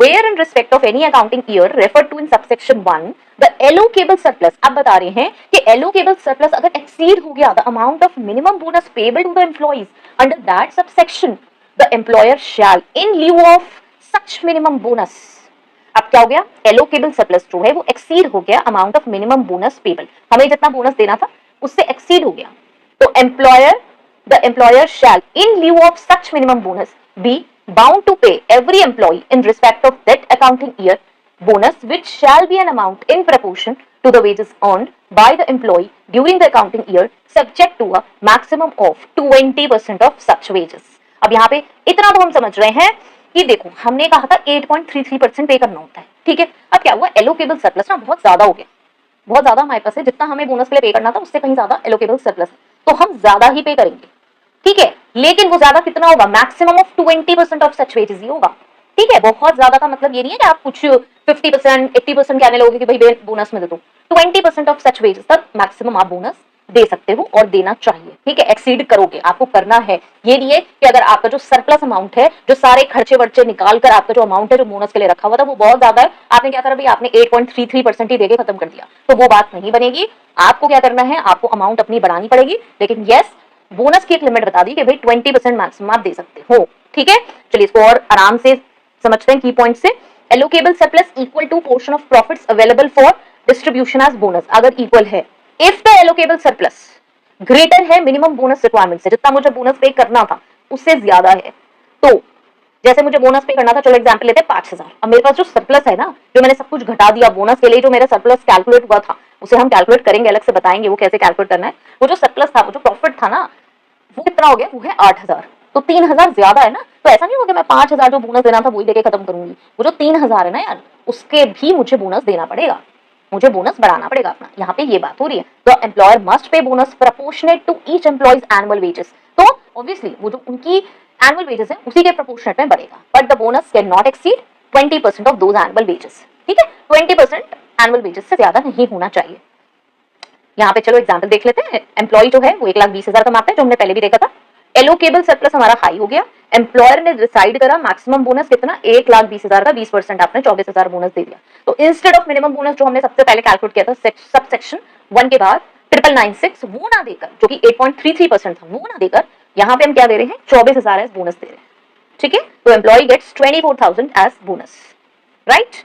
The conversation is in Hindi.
where in respect of any accounting year referred to in subsection 1 the allocable surplus, अब बता रहे हैं कि allocable surplus अगर exceed हो गया the amount of minimum bonus payable to the employees under that subsection, the employer shall in lieu of such minimum bonus, अब क्या हो गया, allocable surplus जो है वो exceed हो गया amount of minimum bonus payable, हमें जितना बोनस देना था उससे exceed हो गया, तो the employer shall in lieu of such minimum bonus be bound to pay every employee in respect of that accounting year bonus which shall be an amount in proportion to the wages earned by the employee during the accounting year subject to a maximum of 20% of such wages। अब यहाँ पे इतना तो हम समझ रहे हैं कि देखो हमने कहा था 8.33% पे करना होता है, ठीक है। अब क्या हुआ, एलोकेबल सरप्लस ना बहुत ज्यादा हो गया, बहुत ज्यादा हमारे पास है, जितना हमें बोनस के लिए पे करना था उससे कहीं ज्यादा एलोकेबल सरप्लस है, तो हम ज्यादा ही पे करेंगे, ठीक है। लेकिन वो ज्यादा कितना होगा, maximum of 20% of such wages ही होगा, ठीक है। बहुत ज्यादा का मतलब ये नहीं है कि आप कुछ 50% 80% कहने लोगे कि भाई बोनस में दे दो, 20% ऑफ सच वेजेस तक मैक्सिमम आप बोनस दे सकते हो और देना चाहिए, ठीक है। एक्सीड करोगे, आपको करना है, ये नहीं है कि अगर आपका जो सरप्लस अमाउंट है, जो सारे खर्चे वर्चे निकाल कर आपका जो अमाउंट है जो बोनस के लिए रखा हुआ था वो बहुत ज्यादा है, आपने क्या करा भाई, आपने 8.33% ही देके खत्म कर दिया, तो वो बात नहीं बनेगी। आपको क्या करना है, आपको अमाउंट अपनी बढ़ानी पड़ेगी, लेकिन यस बोनस की एक लिमिट बता दी कि भाई 20% मैक्सिमम आप दे सकते हो, ठीक है। चलिए इसको और आराम से समझते हैं की पॉइंट से। Allocable surplus equal to portion of profits available for distribution as bonus, अगर इक्वल है, if the allocable surplus greater है मिनिमम बोनस रिक्वायरमेंट से, जितना मुझे बोनस पे करना था उससे ज्यादा है, तो जैसे मुझे बोनस पे करना था, चलो एग्जांपल लेते हैं 5000, अब मेरे पास जो सरप्लस है ना, जो मैंने सब कुछ घटा दिया बोनस के लिए, जो मेरा सरप्लस कैलकुलेट हुआ था उसे हम कैलकुलेट करेंगे, अलग से बताएंगे वो कैसे कैलकुलेट करना है। वो जो सरप्लस था, वो जो प्रॉफिट था ना, वो कितना हो गया, वो है 8000, तो 3000 ज्यादा है ना, तो ऐसा नहीं होगा मैं 5000 जो बोनस देना था वही देके खत्म करूंगी, वो जो 3000 है ना यार, उसके भी मुझे बोनस देना पड़ेगा, मुझे बोनस बढ़ाना पड़ेगा अपना, यहाँ पे ये बात हो रही है। तो employer must pay bonus proportionate to each employees annual wages, तो ऑब्वियसली वो जो उनकी एनुअल वेजेस है उसी के प्रोपोर्शनेट में बढ़ेगा, but the bonus can not exceed 20% of those annual wages, ठीक है। 20% एनुअल वेजेस से ज्यादा नहीं होना चाहिए। यहाँ पे चलो एग्जाम्पल देख लेते हैं। एम्प्लॉय जो है वो 1,20,000 कमाता है, जो हमने पहले भी देखा था। एलोकेबल सरप्लस हमारा हाई हो गया, एम्प्लॉयर ने डिसाइड करा मैक्सिमम बोनस कितना, 1,20,000 का 20% आपने 24,000 बोनस दे दिया, तो इंस्टेड ऑफ मिनिमम बोनस जो हमने सबसे पहले कैलकुलेट किया था सब सेक्शन 1 के बाद 9,996 वो ना देकर, जो कि 8.33% था, वो ना देकर यहाँ पे हम क्या दे रहे हैं, 24,000 एज बोनस दे रहे हैं, ठीक है। तो employee gets 24,000 as bonus, right.